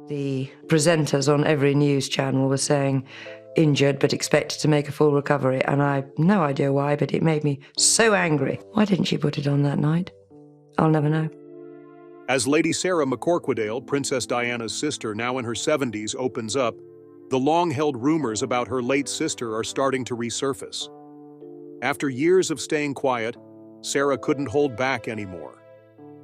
The presenters on every news channel were saying injured but expected to make a full recovery, and I've no idea why, but it made me so angry. Why didn't she put it on that night? I'll never know. As Lady Sarah McCorquodale, Princess Diana's sister, now in her 70s, opens up, the long-held rumors about her late sister are starting to resurface. After years of staying quiet, Sarah couldn't hold back anymore.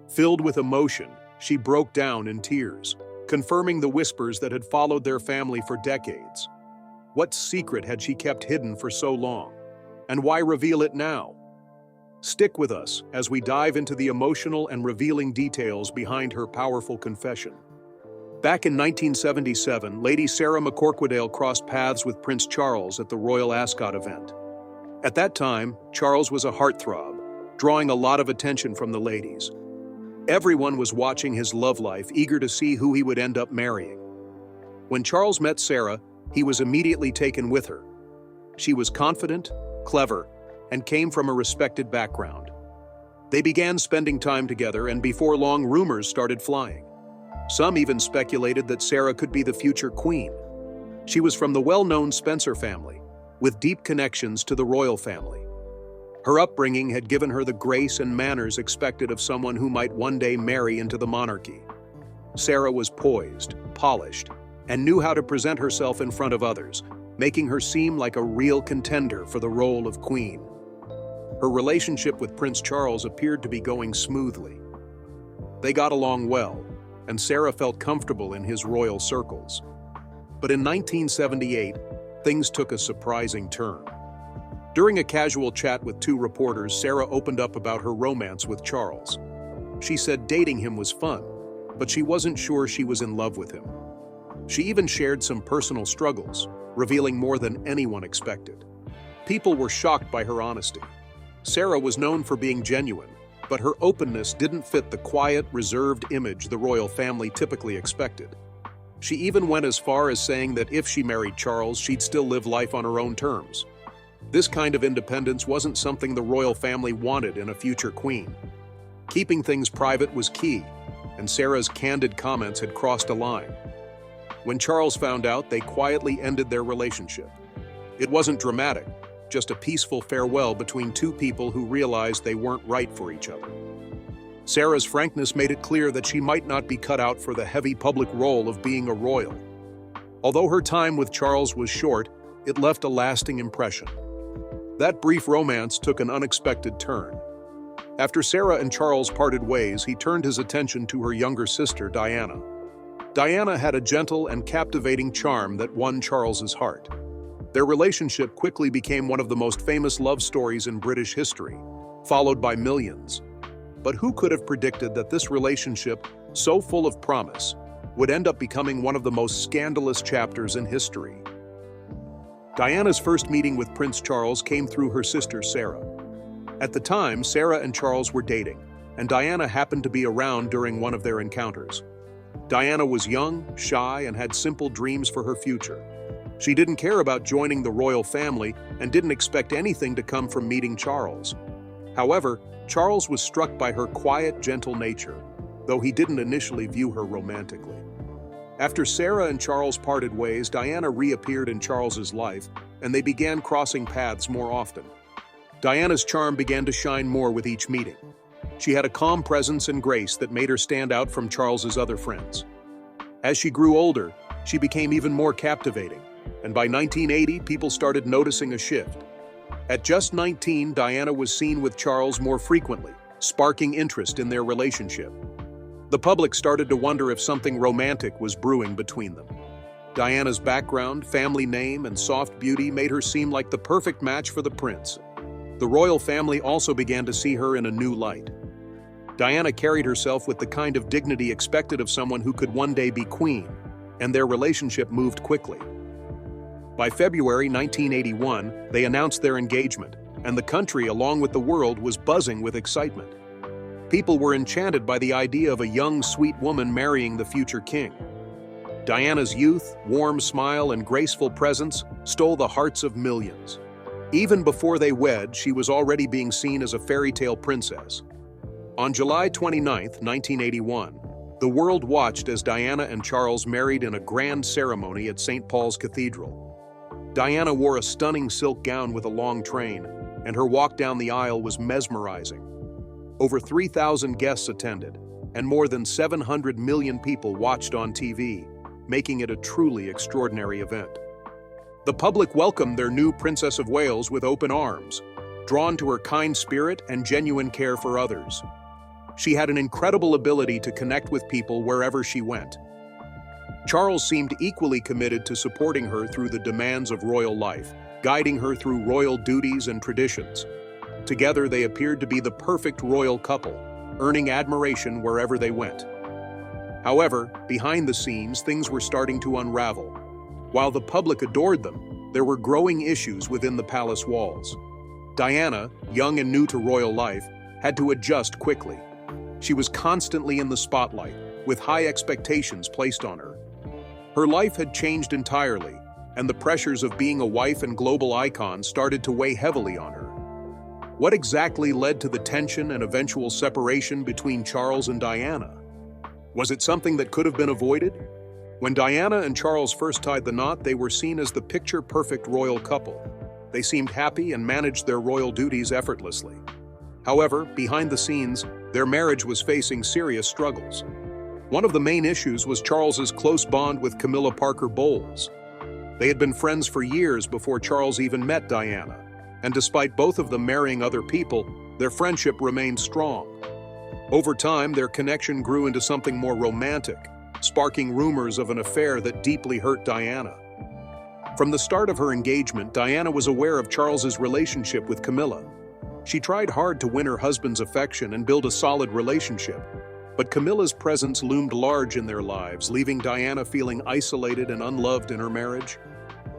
Filled with emotion, she broke down in tears, confirming the whispers that had followed their family for decades. What secret had she kept hidden for so long? And why reveal it now? Stick with us as we dive into the emotional and revealing details behind her powerful confession. Back in 1977, Lady Sarah McCorquodale crossed paths with Prince Charles at the Royal Ascot event. At that time, Charles was a heartthrob, drawing a lot of attention from the ladies. Everyone was watching his love life, eager to see who he would end up marrying. When Charles met Sarah, he was immediately taken with her. She was confident, clever, and came from a respected background. They began spending time together, and before long, rumors started flying. Some even speculated that Sarah could be the future queen. She was from the well-known Spencer family, with deep connections to the royal family. Her upbringing had given her the grace and manners expected of someone who might one day marry into the monarchy. Sarah was poised, polished, and knew how to present herself in front of others, making her seem like a real contender for the role of queen. Her relationship with Prince Charles appeared to be going smoothly. They got along well, and Sarah felt comfortable in his royal circles. But in 1978, things took a surprising turn. During a casual chat with two reporters, Sarah opened up about her romance with Charles. She said dating him was fun, but she wasn't sure she was in love with him. She even shared some personal struggles, revealing more than anyone expected. People were shocked by her honesty. Sarah was known for being genuine, but her openness didn't fit the quiet, reserved image the royal family typically expected. She even went as far as saying that if she married Charles, she'd still live life on her own terms. This kind of independence wasn't something the royal family wanted in a future queen. Keeping things private was key, and Sarah's candid comments had crossed a line. When Charles found out, they quietly ended their relationship. It wasn't dramatic, just a peaceful farewell between two people who realized they weren't right for each other. Sarah's frankness made it clear that she might not be cut out for the heavy public role of being a royal. Although her time with Charles was short, it left a lasting impression. That brief romance took an unexpected turn. After Sarah and Charles parted ways, he turned his attention to her younger sister, Diana. Diana had a gentle and captivating charm that won Charles's heart. Their relationship quickly became one of the most famous love stories in British history, followed by millions. But who could have predicted that this relationship, so full of promise, would end up becoming one of the most scandalous chapters in history? Diana's first meeting with Prince Charles came through her sister Sarah. At the time, Sarah and Charles were dating, and Diana happened to be around during one of their encounters. Diana was young, shy, and had simple dreams for her future. She didn't care about joining the royal family and didn't expect anything to come from meeting Charles. However, Charles was struck by her quiet, gentle nature, though he didn't initially view her romantically. After Sarah and Charles parted ways, Diana reappeared in Charles's life, and they began crossing paths more often. Diana's charm began to shine more with each meeting. She had a calm presence and grace that made her stand out from Charles's other friends. As she grew older, she became even more captivating, and by 1980, people started noticing a shift. At just 19, Diana was seen with Charles more frequently, sparking interest in their relationship. The public started to wonder if something romantic was brewing between them. Diana's background, family name, and soft beauty made her seem like the perfect match for the prince. The royal family also began to see her in a new light. Diana carried herself with the kind of dignity expected of someone who could one day be queen, and their relationship moved quickly. By February 1981, they announced their engagement, and the country, along with the world, was buzzing with excitement. People were enchanted by the idea of a young, sweet woman marrying the future king. Diana's youth, warm smile, and graceful presence stole the hearts of millions. Even before they wed, she was already being seen as a fairy tale princess. On July 29, 1981, The world watched as Diana and Charles married in a grand ceremony at St. Paul's Cathedral. Diana wore a stunning silk gown with a long train, and her walk down the aisle was mesmerizing. Over 3,000 guests attended, and more than 700 million people watched on TV, making it a truly extraordinary event. The public welcomed their new Princess of Wales with open arms, drawn to her kind spirit and genuine care for others. She had an incredible ability to connect with people wherever she went. Charles seemed equally committed to supporting her through the demands of royal life, guiding her through royal duties and traditions. Together, they appeared to be the perfect royal couple, earning admiration wherever they went. However, behind the scenes, things were starting to unravel. While the public adored them, there were growing issues within the palace walls. Diana, young and new to royal life, had to adjust quickly. She was constantly in the spotlight, with high expectations placed on her. Her life had changed entirely, and the pressures of being a wife and global icon started to weigh heavily on her. What exactly led to the tension and eventual separation between Charles and Diana? Was it something that could have been avoided? When Diana and Charles first tied the knot, they were seen as the picture-perfect royal couple. They seemed happy and managed their royal duties effortlessly. However, behind the scenes, their marriage was facing serious struggles. One of the main issues was Charles's close bond with Camilla Parker Bowles. They had been friends for years before Charles even met Diana, and despite both of them marrying other people, their friendship remained strong. Over time, their connection grew into something more romantic, sparking rumors of an affair that deeply hurt Diana. From the start of her engagement, Diana was aware of Charles's relationship with Camilla. She tried hard to win her husband's affection and build a solid relationship, but Camilla's presence loomed large in their lives, leaving Diana feeling isolated and unloved in her marriage.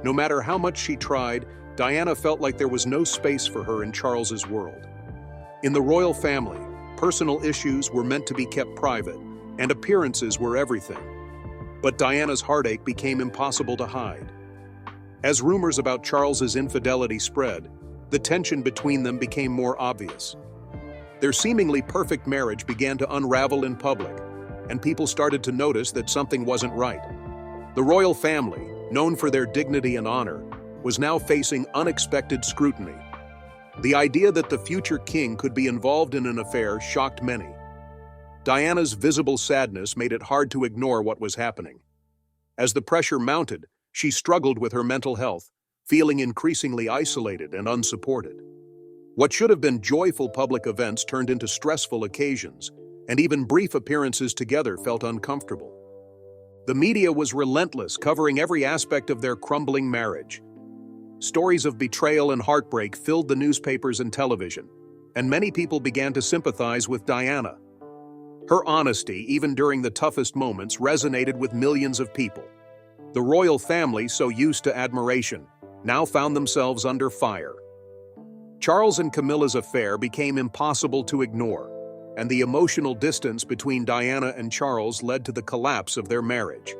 No matter how much she tried, Diana felt like there was no space for her in Charles's world. In the royal family, personal issues were meant to be kept private, and appearances were everything. But Diana's heartache became impossible to hide. As rumors about Charles's infidelity spread, the tension between them became more obvious. Their seemingly perfect marriage began to unravel in public, and people started to notice that something wasn't right. The royal family, known for their dignity and honor, was now facing unexpected scrutiny. The idea that the future king could be involved in an affair shocked many. Diana's visible sadness made it hard to ignore what was happening. As the pressure mounted, she struggled with her mental health, feeling increasingly isolated and unsupported. What should have been joyful public events turned into stressful occasions, and even brief appearances together felt uncomfortable. The media was relentless, covering every aspect of their crumbling marriage. Stories of betrayal and heartbreak filled the newspapers and television, and many people began to sympathize with Diana. Her honesty, even during the toughest moments, resonated with millions of people. The royal family, so used to admiration, now found themselves under fire. Charles and Camilla's affair became impossible to ignore, and the emotional distance between Diana and Charles led to the collapse of their marriage.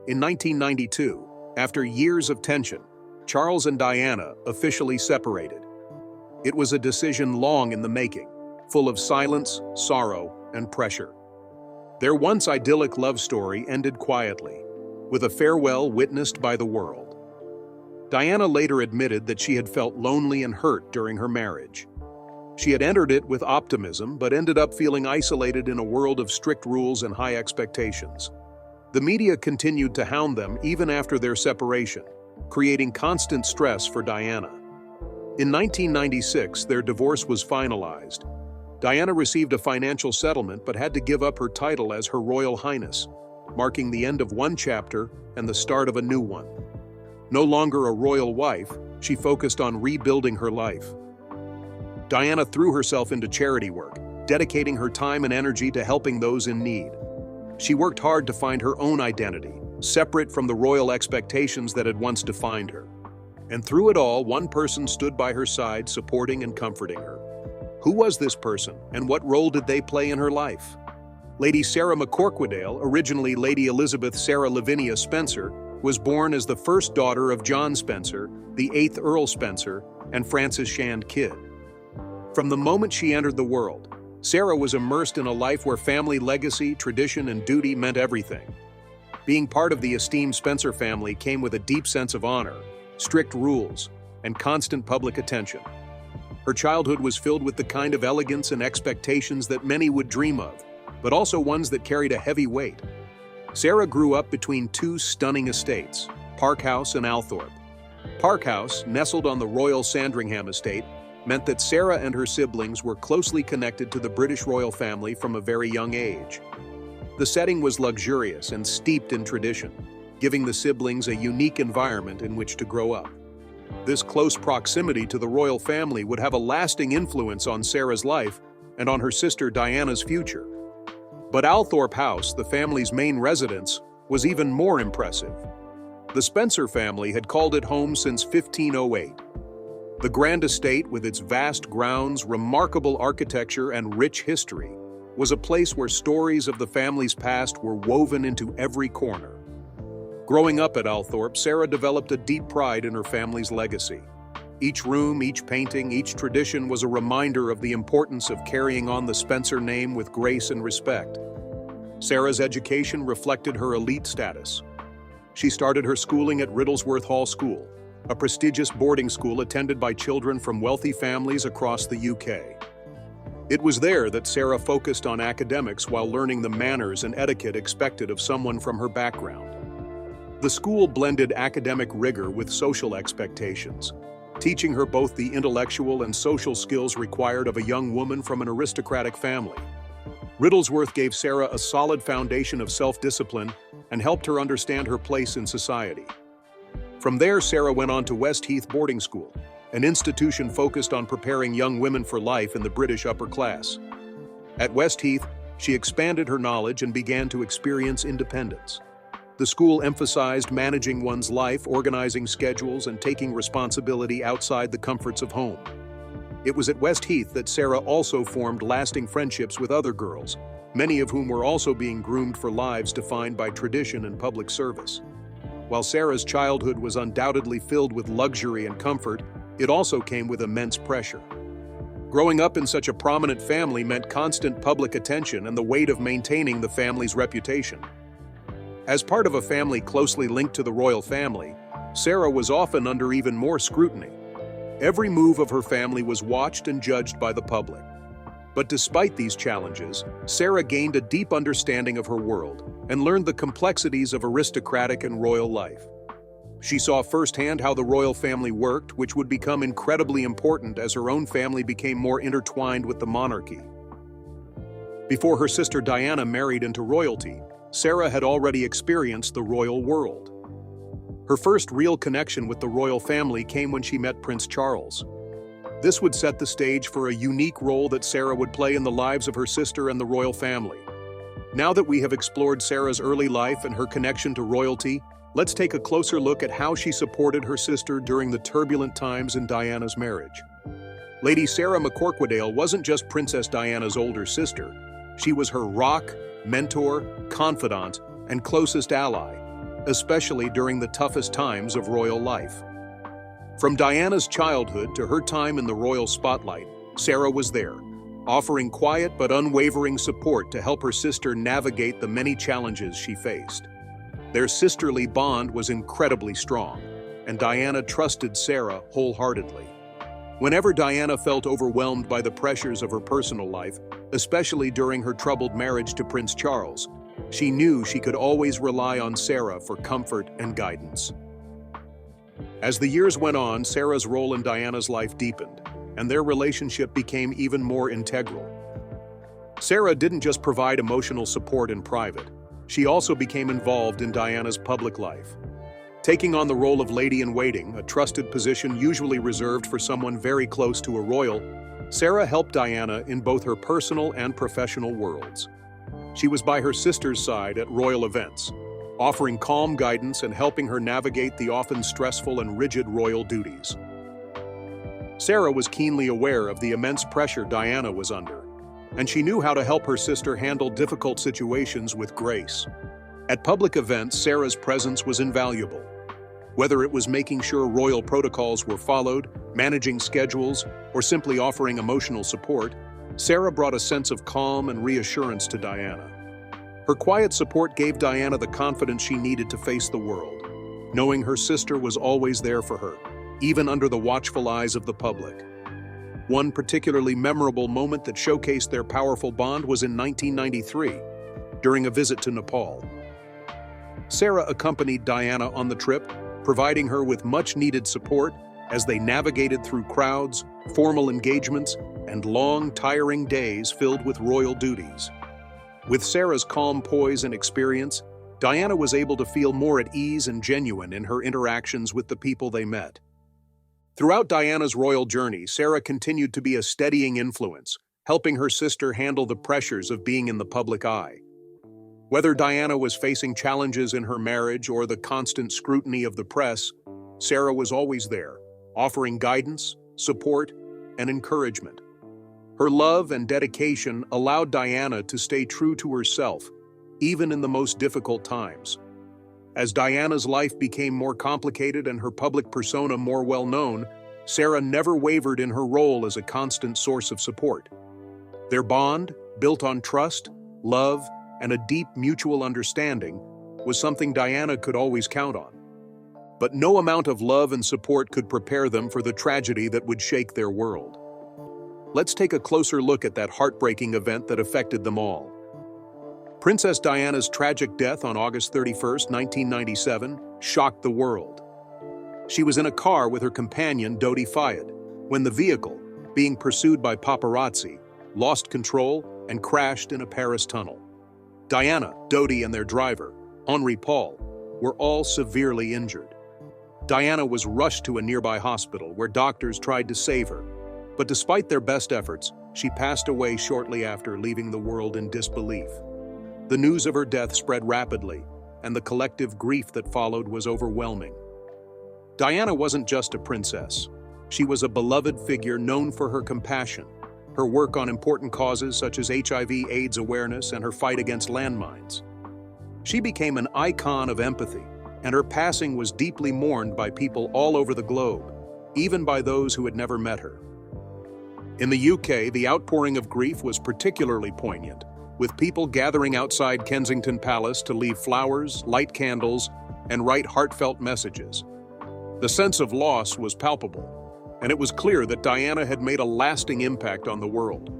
In 1992, after years of tension, Charles and Diana officially separated. It was a decision long in the making, full of silence, sorrow, and pressure. Their once idyllic love story ended quietly, with a farewell witnessed by the world. Diana later admitted that she had felt lonely and hurt during her marriage. She had entered it with optimism, but ended up feeling isolated in a world of strict rules and high expectations. The media continued to hound them even after their separation, creating constant stress for Diana. In 1996, their divorce was finalized. Diana received a financial settlement but had to give up her title as Her Royal Highness, marking the end of one chapter and the start of a new one. No longer a royal wife, she focused on rebuilding her life. Diana threw herself into charity work, dedicating her time and energy to helping those in need. She worked hard to find her own identity, separate from the royal expectations that had once defined her. And through it all, one person stood by her side, supporting and comforting her. Who was this person, and what role did they play in her life? Lady Sarah McCorquodale, originally Lady Elizabeth Sarah Lavinia Spencer, was born as the first daughter of John Spencer, the 8th Earl Spencer, and Frances Shand Kidd. From the moment she entered the world, Sarah was immersed in a life where family legacy, tradition, and duty meant everything. Being part of the esteemed Spencer family came with a deep sense of honor, strict rules, and constant public attention. Her childhood was filled with the kind of elegance and expectations that many would dream of, but also ones that carried a heavy weight. Sarah grew up between two stunning estates, Park House and Althorp. Park House, nestled on the Royal Sandringham estate, meant that Sarah and her siblings were closely connected to the British royal family from a very young age. The setting was luxurious and steeped in tradition, giving the siblings a unique environment in which to grow up. This close proximity to the royal family would have a lasting influence on Sarah's life and on her sister Diana's future. But Althorp House, the family's main residence, was even more impressive. The Spencer family had called it home since 1508. The grand estate, with its vast grounds, remarkable architecture, and rich history, was a place where stories of the family's past were woven into every corner. Growing up at Althorp, Sarah developed a deep pride in her family's legacy. Each room, each painting, each tradition was a reminder of the importance of carrying on the Spencer name with grace and respect. Sarah's education reflected her elite status. She started her schooling at Riddlesworth Hall School, a prestigious boarding school attended by children from wealthy families across the UK. It was there that Sarah focused on academics while learning the manners and etiquette expected of someone from her background. The school blended academic rigor with social expectations, teaching her both the intellectual and social skills required of a young woman from an aristocratic family. Riddlesworth gave Sarah a solid foundation of self-discipline and helped her understand her place in society. From there, Sarah went on to West Heath Boarding School, an institution focused on preparing young women for life in the British upper class. At West Heath, she expanded her knowledge and began to experience independence. The school emphasized managing one's life, organizing schedules, and taking responsibility outside the comforts of home. It was at West Heath that Sarah also formed lasting friendships with other girls, many of whom were also being groomed for lives defined by tradition and public service. While Sarah's childhood was undoubtedly filled with luxury and comfort, it also came with immense pressure. Growing up in such a prominent family meant constant public attention and the weight of maintaining the family's reputation. As part of a family closely linked to the royal family, Sarah was often under even more scrutiny. Every move of her family was watched and judged by the public. But despite these challenges, Sarah gained a deep understanding of her world and learned the complexities of aristocratic and royal life. She saw firsthand how the royal family worked, which would become incredibly important as her own family became more intertwined with the monarchy. Before her sister Diana married into royalty, Sarah had already experienced the royal world. Her first real connection with the royal family came when she met Prince Charles. This would set the stage for a unique role that Sarah would play in the lives of her sister and the royal family. Now that we have explored Sarah's early life and her connection to royalty, let's take a closer look at how she supported her sister during the turbulent times in Diana's marriage. Lady Sarah McCorquodale wasn't just Princess Diana's older sister. She was her rock, mentor, confidant, and closest ally, especially during the toughest times of royal life. From Diana's childhood to her time in the royal spotlight, Sarah was there, offering quiet but unwavering support to help her sister navigate the many challenges she faced. Their sisterly bond was incredibly strong, and Diana trusted Sarah wholeheartedly. Whenever Diana felt overwhelmed by the pressures of her personal life, especially during her troubled marriage to Prince Charles, she knew she could always rely on Sarah for comfort and guidance. As the years went on, Sarah's role in Diana's life deepened, and their relationship became even more integral. Sarah didn't just provide emotional support in private, she also became involved in Diana's public life. Taking on the role of lady-in-waiting, a trusted position usually reserved for someone very close to a royal, Sarah helped Diana in both her personal and professional worlds. She was by her sister's side at royal events, offering calm guidance and helping her navigate the often stressful and rigid royal duties. Sarah was keenly aware of the immense pressure Diana was under, and she knew how to help her sister handle difficult situations with grace. At public events, Sarah's presence was invaluable. Whether it was making sure royal protocols were followed, managing schedules, or simply offering emotional support, Sarah brought a sense of calm and reassurance to Diana. Her quiet support gave Diana the confidence she needed to face the world, knowing her sister was always there for her, even under the watchful eyes of the public. One particularly memorable moment that showcased their powerful bond was in 1993, during a visit to Nepal. Sarah accompanied Diana on the trip, providing her with much-needed support as they navigated through crowds, formal engagements, and long, tiring days filled with royal duties. With Sarah's calm poise and experience, Diana was able to feel more at ease and genuine in her interactions with the people they met. Throughout Diana's royal journey, Sarah continued to be a steadying influence, helping her sister handle the pressures of being in the public eye. Whether Diana was facing challenges in her marriage or the constant scrutiny of the press, Sarah was always there, offering guidance, support, and encouragement. Her love and dedication allowed Diana to stay true to herself, even in the most difficult times. As Diana's life became more complicated and her public persona more well-known, Sarah never wavered in her role as a constant source of support. Their bond, built on trust, love, and a deep mutual understanding, was something Diana could always count on. But no amount of love and support could prepare them for the tragedy that would shake their world. Let's take a closer look at that heartbreaking event that affected them all. Princess Diana's tragic death on August 31, 1997, shocked the world. She was in a car with her companion, Dodi Fayed, when the vehicle, being pursued by paparazzi, lost control and crashed in a Paris tunnel. Diana, Dodi, and their driver, Henri Paul, were all severely injured. Diana was rushed to a nearby hospital where doctors tried to save her, but despite their best efforts, she passed away shortly after, leaving the world in disbelief. The news of her death spread rapidly, and the collective grief that followed was overwhelming. Diana wasn't just a princess. She was a beloved figure known for her compassion, her work on important causes such as HIV/AIDS awareness, and her fight against landmines. She became an icon of empathy, and her passing was deeply mourned by people all over the globe, even by those who had never met her. In the UK, the outpouring of grief was particularly poignant, with people gathering outside Kensington Palace to leave flowers, light candles, and write heartfelt messages. The sense of loss was palpable, and it was clear that Diana had made a lasting impact on the world.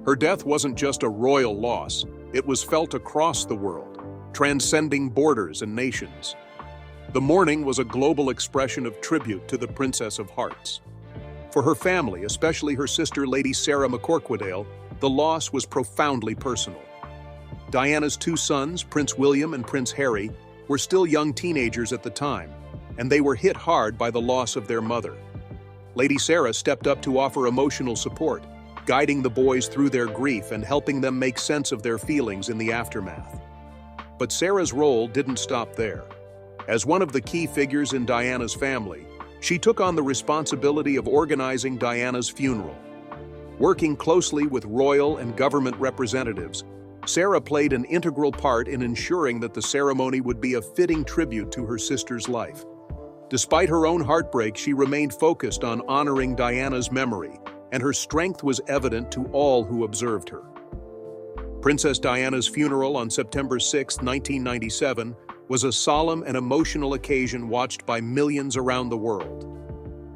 Her death wasn't just a royal loss, it was felt across the world, transcending borders and nations. The mourning was a global expression of tribute to the Princess of Hearts. For her family, especially her sister Lady Sarah McCorquodale, the loss was profoundly personal. Diana's two sons, Prince William and Prince Harry, were still young teenagers at the time, and they were hit hard by the loss of their mother. Lady Sarah stepped up to offer emotional support, guiding the boys through their grief and helping them make sense of their feelings in the aftermath. But Sarah's role didn't stop there. As one of the key figures in Diana's family, she took on the responsibility of organizing Diana's funeral. Working closely with royal and government representatives, Sarah played an integral part in ensuring that the ceremony would be a fitting tribute to her sister's life. Despite her own heartbreak, she remained focused on honoring Diana's memory, and her strength was evident to all who observed her. Princess Diana's funeral on September 6, 1997, was a solemn and emotional occasion watched by millions around the world.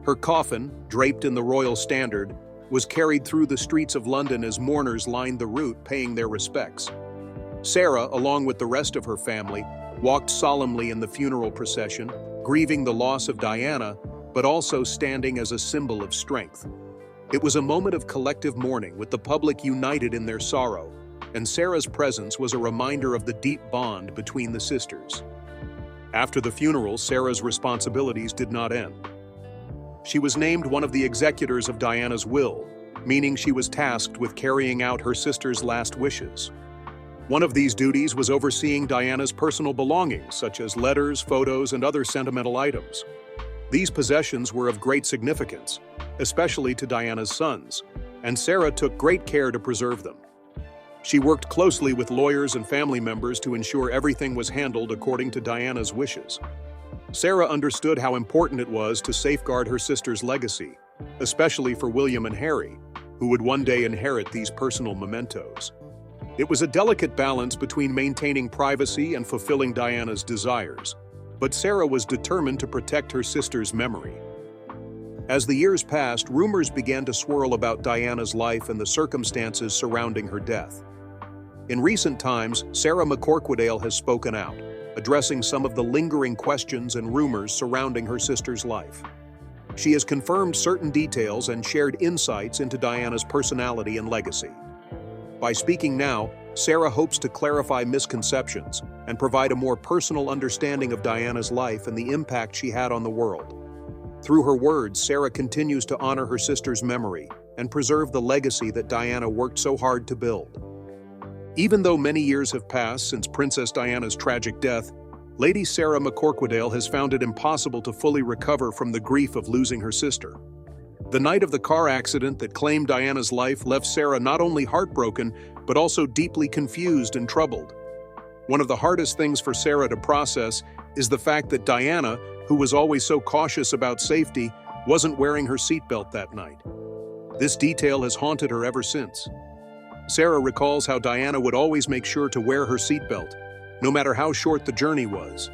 Her coffin, draped in the royal standard, was carried through the streets of London as mourners lined the route paying their respects. Sarah, along with the rest of her family, walked solemnly in the funeral procession, grieving the loss of Diana, but also standing as a symbol of strength. It was a moment of collective mourning, with the public united in their sorrow, and Sarah's presence was a reminder of the deep bond between the sisters. After the funeral, Sarah's responsibilities did not end. She was named one of the executors of Diana's will, meaning she was tasked with carrying out her sister's last wishes. One of these duties was overseeing Diana's personal belongings, such as letters, photos, and other sentimental items. These possessions were of great significance, especially to Diana's sons, and Sarah took great care to preserve them. She worked closely with lawyers and family members to ensure everything was handled according to Diana's wishes. Sarah understood how important it was to safeguard her sister's legacy, especially for William and Harry, who would one day inherit these personal mementos. It was a delicate balance between maintaining privacy and fulfilling Diana's desires, but Sarah was determined to protect her sister's memory. As the years passed, rumors began to swirl about Diana's life and the circumstances surrounding her death. In recent times, Sarah McCorquodale has spoken out, addressing some of the lingering questions and rumors surrounding her sister's life. She has confirmed certain details and shared insights into Diana's personality and legacy. By speaking now, Sarah hopes to clarify misconceptions and provide a more personal understanding of Diana's life and the impact she had on the world. Through her words, Sarah continues to honor her sister's memory and preserve the legacy that Diana worked so hard to build. Even though many years have passed since Princess Diana's tragic death, Lady Sarah McCorquodale has found it impossible to fully recover from the grief of losing her sister. The night of the car accident that claimed Diana's life left Sarah not only heartbroken, but also deeply confused and troubled. One of the hardest things for Sarah to process is the fact that Diana, who was always so cautious about safety, wasn't wearing her seatbelt that night. This detail has haunted her ever since. Sarah recalls how Diana would always make sure to wear her seatbelt, no matter how short the journey was.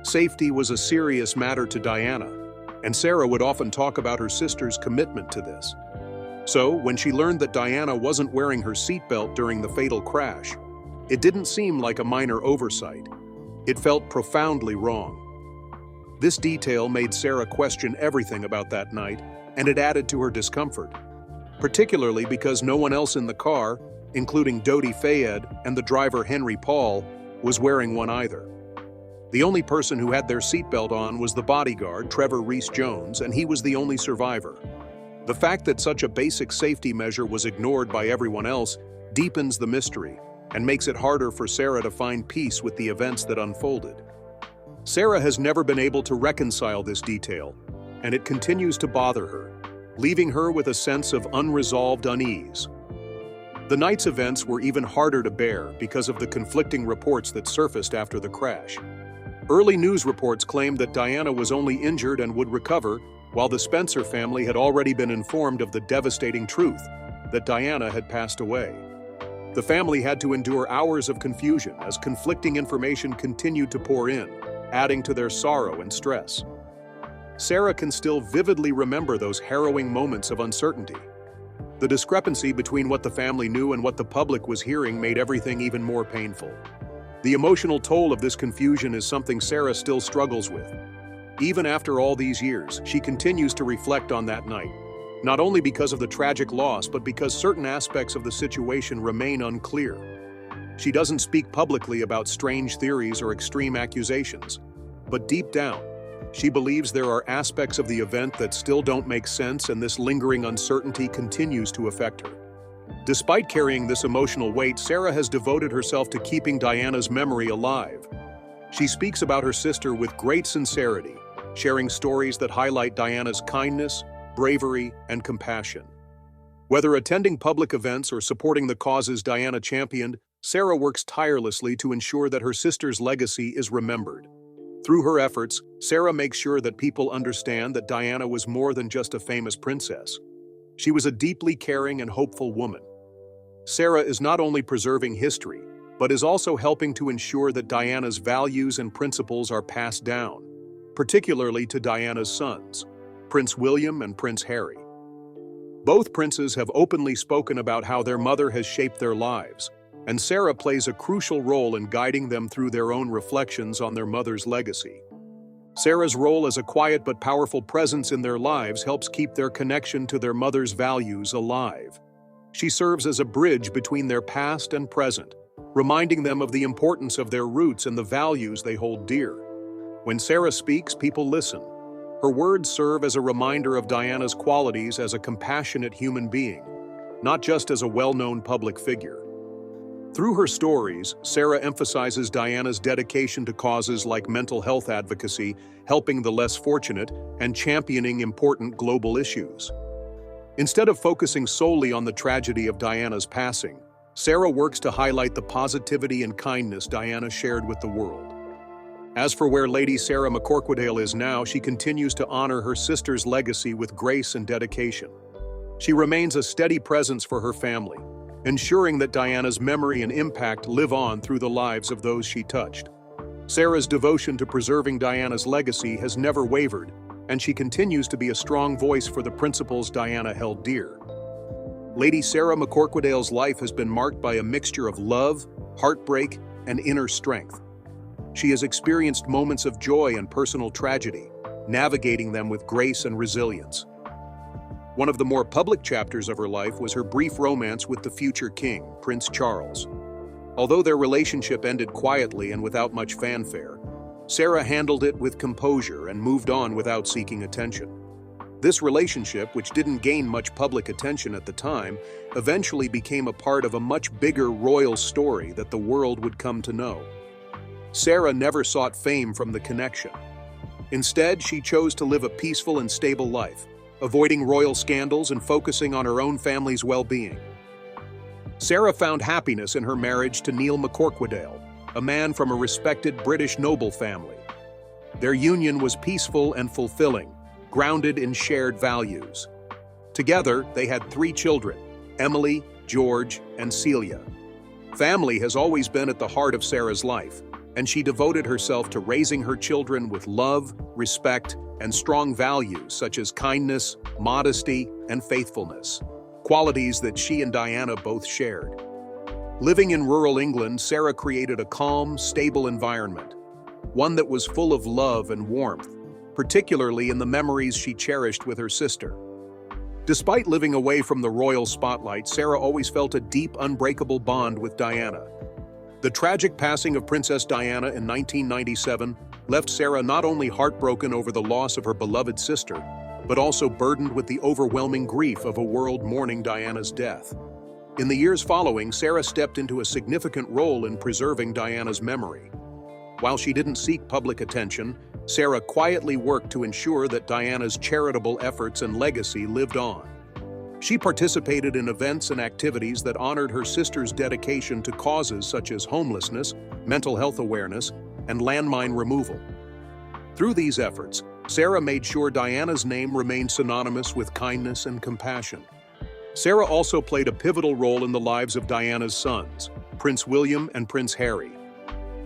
Safety was a serious matter to Diana, and Sarah would often talk about her sister's commitment to this. So, when she learned that Diana wasn't wearing her seatbelt during the fatal crash, it didn't seem like a minor oversight. It felt profoundly wrong. This detail made Sarah question everything about that night, and it added to her discomfort, particularly because no one else in the car, including Dodi Fayed and the driver Henry Paul, was wearing one either. The only person who had their seatbelt on was the bodyguard, Trevor Rees-Jones, and he was the only survivor. The fact that such a basic safety measure was ignored by everyone else deepens the mystery and makes it harder for Sarah to find peace with the events that unfolded. Sarah has never been able to reconcile this detail, and it continues to bother her, leaving her with a sense of unresolved unease. The night's events were even harder to bear because of the conflicting reports that surfaced after the crash. Early news reports claimed that Diana was only injured and would recover, while the Spencer family had already been informed of the devastating truth that Diana had passed away. The family had to endure hours of confusion as conflicting information continued to pour in, adding to their sorrow and stress. Sarah can still vividly remember those harrowing moments of uncertainty. The discrepancy between what the family knew and what the public was hearing made everything even more painful. The emotional toll of this confusion is something Sarah still struggles with. Even after all these years, she continues to reflect on that night, not only because of the tragic loss, but because certain aspects of the situation remain unclear. She doesn't speak publicly about strange theories or extreme accusations, but deep down, she believes there are aspects of the event that still don't make sense, and this lingering uncertainty continues to affect her. Despite carrying this emotional weight, Sarah has devoted herself to keeping Diana's memory alive. She speaks about her sister with great sincerity, sharing stories that highlight Diana's kindness, bravery, and compassion. Whether attending public events or supporting the causes Diana championed, Sarah works tirelessly to ensure that her sister's legacy is remembered. Through her efforts, Sarah makes sure that people understand that Diana was more than just a famous princess. She was a deeply caring and hopeful woman. Sarah is not only preserving history, but is also helping to ensure that Diana's values and principles are passed down, particularly to Diana's sons, Prince William and Prince Harry. Both princes have openly spoken about how their mother has shaped their lives, and Sarah plays a crucial role in guiding them through their own reflections on their mother's legacy. Sarah's role as a quiet but powerful presence in their lives helps keep their connection to their mother's values alive. She serves as a bridge between their past and present, reminding them of the importance of their roots and the values they hold dear. When Sarah speaks, people listen. Her words serve as a reminder of Diana's qualities as a compassionate human being, not just as a well-known public figure. Through her stories, Sarah emphasizes Diana's dedication to causes like mental health advocacy, helping the less fortunate, and championing important global issues. Instead of focusing solely on the tragedy of Diana's passing, Sarah works to highlight the positivity and kindness Diana shared with the world. As for where Lady Sarah McCorquodale is now, she continues to honor her sister's legacy with grace and dedication. She remains a steady presence for her family, ensuring that Diana's memory and impact live on through the lives of those she touched. Sarah's devotion to preserving Diana's legacy has never wavered, and she continues to be a strong voice for the principles Diana held dear. Lady Sarah McCorquodale's life has been marked by a mixture of love, heartbreak, and inner strength. She has experienced moments of joy and personal tragedy, navigating them with grace and resilience. One of the more public chapters of her life was her brief romance with the future king, Prince Charles. Although their relationship ended quietly and without much fanfare, Sarah handled it with composure and moved on without seeking attention. This relationship, which didn't gain much public attention at the time, eventually became a part of a much bigger royal story that the world would come to know. Sarah never sought fame from the connection. Instead, she chose to live a peaceful and stable life, avoiding royal scandals and focusing on her own family's well-being. Sarah found happiness in her marriage to Neil McCorquodale, a man from a respected British noble family. Their union was peaceful and fulfilling, grounded in shared values. Together, they had 3 children, Emily, George, and Celia. Family has always been at the heart of Sarah's life, and she devoted herself to raising her children with love, respect, and strong values such as kindness, modesty, and faithfulness, qualities that she and Diana both shared. Living in rural England, Sarah created a calm, stable environment, one that was full of love and warmth, particularly in the memories she cherished with her sister. Despite living away from the royal spotlight, Sarah always felt a deep, unbreakable bond with Diana. The tragic passing of Princess Diana in 1997 left Sarah not only heartbroken over the loss of her beloved sister, but also burdened with the overwhelming grief of a world mourning Diana's death. In the years following, Sarah stepped into a significant role in preserving Diana's memory. While she didn't seek public attention, Sarah quietly worked to ensure that Diana's charitable efforts and legacy lived on. She participated in events and activities that honored her sister's dedication to causes such as homelessness, mental health awareness, and landmine removal. Through these efforts, Sarah made sure Diana's name remained synonymous with kindness and compassion. Sarah also played a pivotal role in the lives of Diana's sons, Prince William and Prince Harry.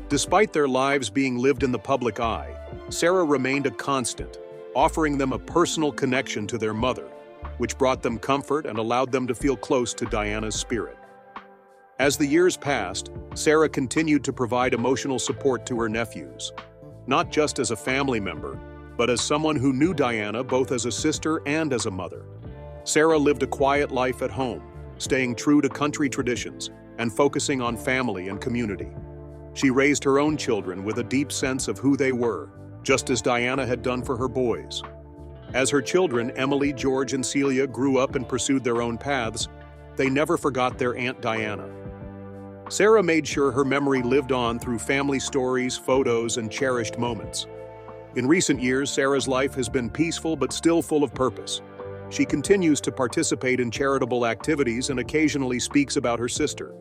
Despite their lives being lived in the public eye, Sarah remained a constant, offering them a personal connection to their mother, which brought them comfort and allowed them to feel close to Diana's spirit. As the years passed, Sarah continued to provide emotional support to her nephews, not just as a family member, but as someone who knew Diana both as a sister and as a mother. Sarah lived a quiet life at home, staying true to country traditions and focusing on family and community. She raised her own children with a deep sense of who they were, just as Diana had done for her boys. As her children, Emily, George, and Celia, grew up and pursued their own paths, they never forgot their Aunt Diana. Sarah made sure her memory lived on through family stories, photos, and cherished moments. In recent years, Sarah's life has been peaceful but still full of purpose. She continues to participate in charitable activities and occasionally speaks about her sister.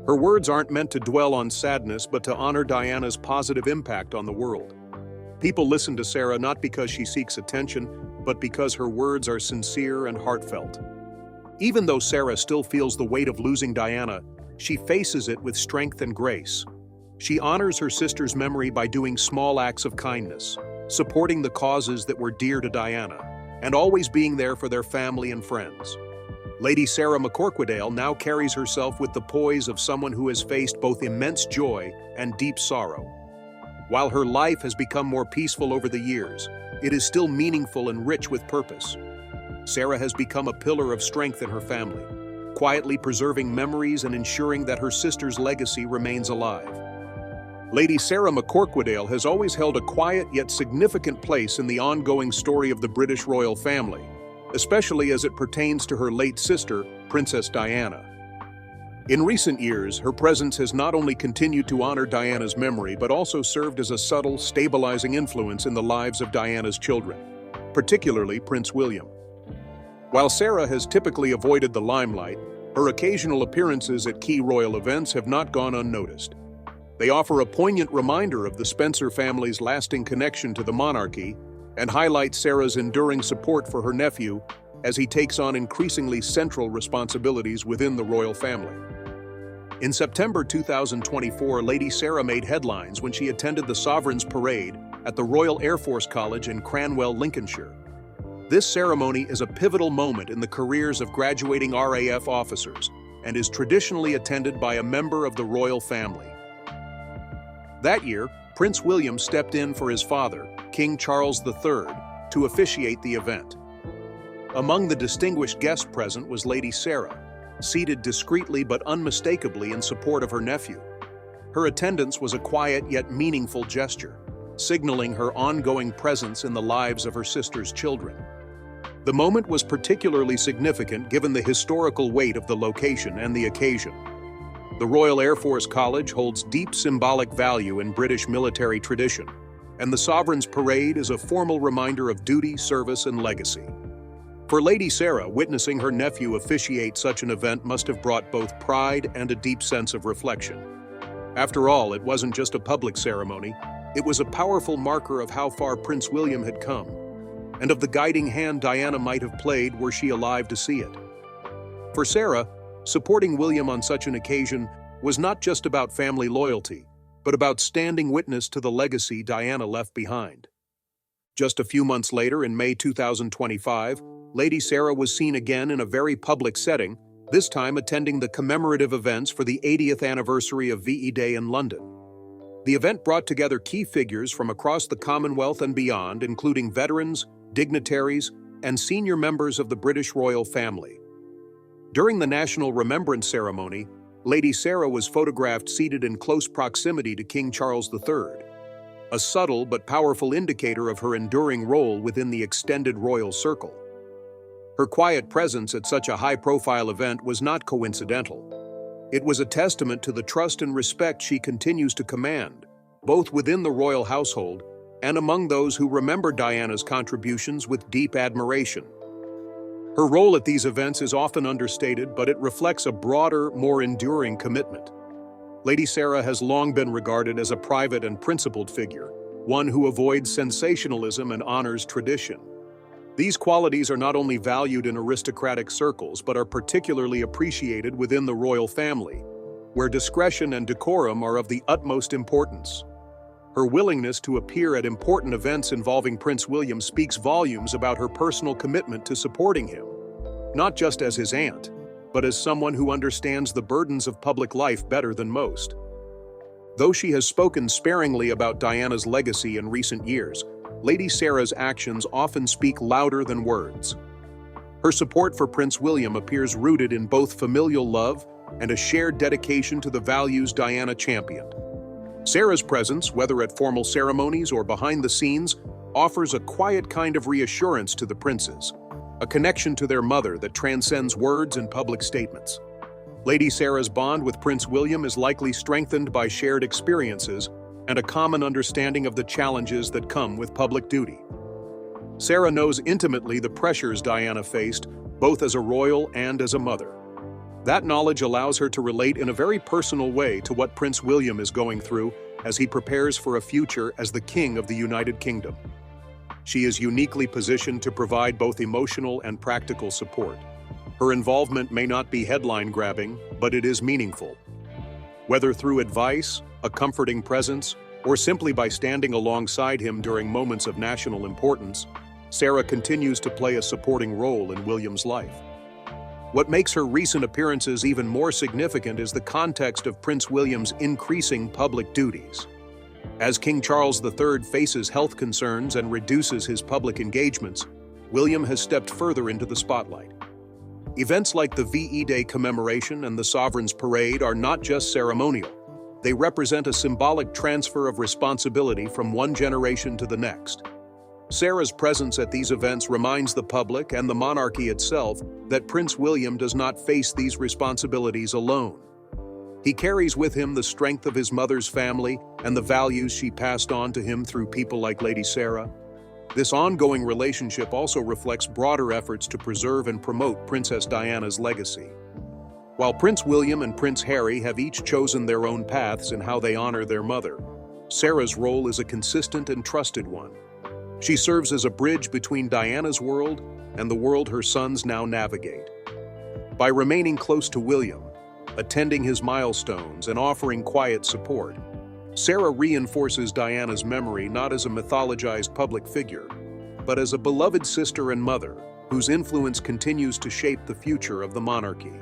Her words aren't meant to dwell on sadness but to honor Diana's positive impact on the world. People listen to Sarah not because she seeks attention, but because her words are sincere and heartfelt. Even though Sarah still feels the weight of losing Diana, she faces it with strength and grace. She honors her sister's memory by doing small acts of kindness, supporting the causes that were dear to Diana, and always being there for their family and friends. Lady Sarah McCorquodale now carries herself with the poise of someone who has faced both immense joy and deep sorrow. While her life has become more peaceful over the years, it is still meaningful and rich with purpose. Sarah has become a pillar of strength in her family, quietly preserving memories and ensuring that her sister's legacy remains alive. Lady Sarah McCorquodale has always held a quiet yet significant place in the ongoing story of the British royal family, especially as it pertains to her late sister, Princess Diana. In recent years, her presence has not only continued to honor Diana's memory, but also served as a subtle, stabilizing influence in the lives of Diana's children, particularly Prince William. While Sarah has typically avoided the limelight, her occasional appearances at key royal events have not gone unnoticed. They offer a poignant reminder of the Spencer family's lasting connection to the monarchy and highlight Sarah's enduring support for her nephew, as he takes on increasingly central responsibilities within the royal family. In September 2024, Lady Sarah made headlines when she attended the Sovereign's Parade at the Royal Air Force College in Cranwell, Lincolnshire. This ceremony is a pivotal moment in the careers of graduating RAF officers and is traditionally attended by a member of the royal family. That year, Prince William stepped in for his father, King Charles III, to officiate the event. Among the distinguished guests present was Lady Sarah, seated discreetly but unmistakably in support of her nephew. Her attendance was a quiet yet meaningful gesture, signaling her ongoing presence in the lives of her sister's children. The moment was particularly significant given the historical weight of the location and the occasion. The Royal Air Force College holds deep symbolic value in British military tradition, and the Sovereign's Parade is a formal reminder of duty, service, and legacy. For Lady Sarah, witnessing her nephew officiate such an event must have brought both pride and a deep sense of reflection. After all, it wasn't just a public ceremony, it was a powerful marker of how far Prince William had come, and of the guiding hand Diana might have played were she alive to see it. For Sarah, supporting William on such an occasion was not just about family loyalty, but about standing witness to the legacy Diana left behind. Just a few months later, in May 2025, Lady Sarah was seen again in a very public setting, this time attending the commemorative events for the 80th anniversary of VE Day in London. The event brought together key figures from across the Commonwealth and beyond, including veterans, dignitaries, and senior members of the British royal family. During the National Remembrance Ceremony, Lady Sarah was photographed seated in close proximity to King Charles III, a subtle but powerful indicator of her enduring role within the extended royal circle. Her quiet presence at such a high-profile event was not coincidental. It was a testament to the trust and respect she continues to command, both within the royal household and among those who remember Diana's contributions with deep admiration. Her role at these events is often understated, but it reflects a broader, more enduring commitment. Lady Sarah has long been regarded as a private and principled figure, one who avoids sensationalism and honors tradition. These qualities are not only valued in aristocratic circles, but are particularly appreciated within the royal family, where discretion and decorum are of the utmost importance. Her willingness to appear at important events involving Prince William speaks volumes about her personal commitment to supporting him, not just as his aunt, but as someone who understands the burdens of public life better than most. Though she has spoken sparingly about Diana's legacy in recent years, Lady Sarah's actions often speak louder than words. Her support for Prince William appears rooted in both familial love and a shared dedication to the values Diana championed. Sarah's presence, whether at formal ceremonies or behind the scenes, offers a quiet kind of reassurance to the princes, a connection to their mother that transcends words and public statements. Lady Sarah's bond with Prince William is likely strengthened by shared experiences and a common understanding of the challenges that come with public duty. Sarah knows intimately the pressures Diana faced, both as a royal and as a mother. That knowledge allows her to relate in a very personal way to what Prince William is going through as he prepares for a future as the King of the United Kingdom. She is uniquely positioned to provide both emotional and practical support. Her involvement may not be headline-grabbing, but it is meaningful. Whether through advice, a comforting presence, or simply by standing alongside him during moments of national importance, Sarah continues to play a supporting role in William's life. What makes her recent appearances even more significant is the context of Prince William's increasing public duties. As King Charles III faces health concerns and reduces his public engagements, William has stepped further into the spotlight. Events like the VE Day commemoration and the Sovereign's Parade are not just ceremonial. They represent a symbolic transfer of responsibility from one generation to the next. Sarah's presence at these events reminds the public and the monarchy itself that Prince William does not face these responsibilities alone. He carries with him the strength of his mother's family and the values she passed on to him through people like Lady Sarah. This ongoing relationship also reflects broader efforts to preserve and promote Princess Diana's legacy. While Prince William and Prince Harry have each chosen their own paths in how they honor their mother, Sarah's role is a consistent and trusted one. She serves as a bridge between Diana's world and the world her sons now navigate. By remaining close to William, attending his milestones, and offering quiet support, Sarah reinforces Diana's memory not as a mythologized public figure, but as a beloved sister and mother whose influence continues to shape the future of the monarchy.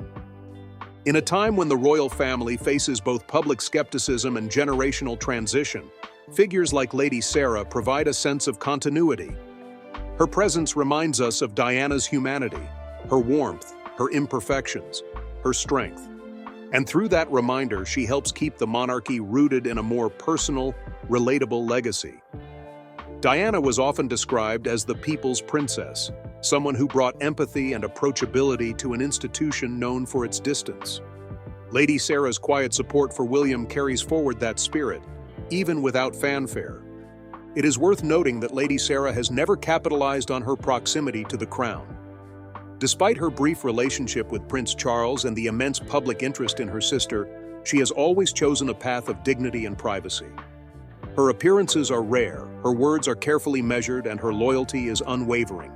In a time when the royal family faces both public skepticism and generational transition, figures like Lady Sarah provide a sense of continuity. Her presence reminds us of Diana's humanity, her warmth, her imperfections, her strength. And through that reminder, she helps keep the monarchy rooted in a more personal, relatable legacy. Diana was often described as the people's princess, someone who brought empathy and approachability to an institution known for its distance. Lady Sarah's quiet support for William carries forward that spirit, even without fanfare. It is worth noting that Lady Sarah has never capitalized on her proximity to the crown. Despite her brief relationship with Prince Charles and the immense public interest in her sister, she has always chosen a path of dignity and privacy. Her appearances are rare, her words are carefully measured, and her loyalty is unwavering.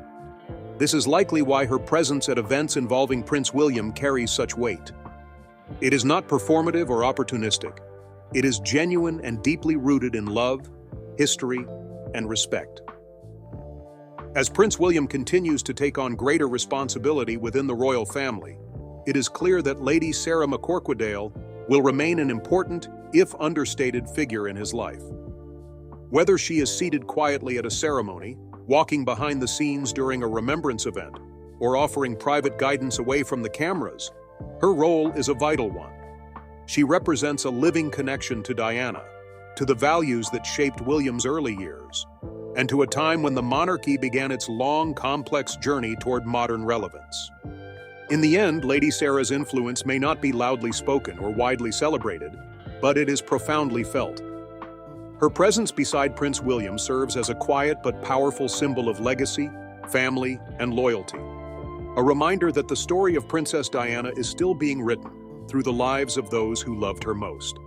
This is likely why her presence at events involving Prince William carries such weight. It is not performative or opportunistic. It is genuine and deeply rooted in love, history, and respect. As Prince William continues to take on greater responsibility within the royal family, it is clear that Lady Sarah McCorquodale will remain an important, if understated, figure in his life. Whether she is seated quietly at a ceremony, walking behind the scenes during a remembrance event, or offering private guidance away from the cameras, her role is a vital one. She represents a living connection to Diana, to the values that shaped William's early years, and to a time when the monarchy began its long, complex journey toward modern relevance. In the end, Lady Sarah's influence may not be loudly spoken or widely celebrated, but it is profoundly felt. Her presence beside Prince William serves as a quiet but powerful symbol of legacy, family, and loyalty. A reminder that the story of Princess Diana is still being written through the lives of those who loved her most.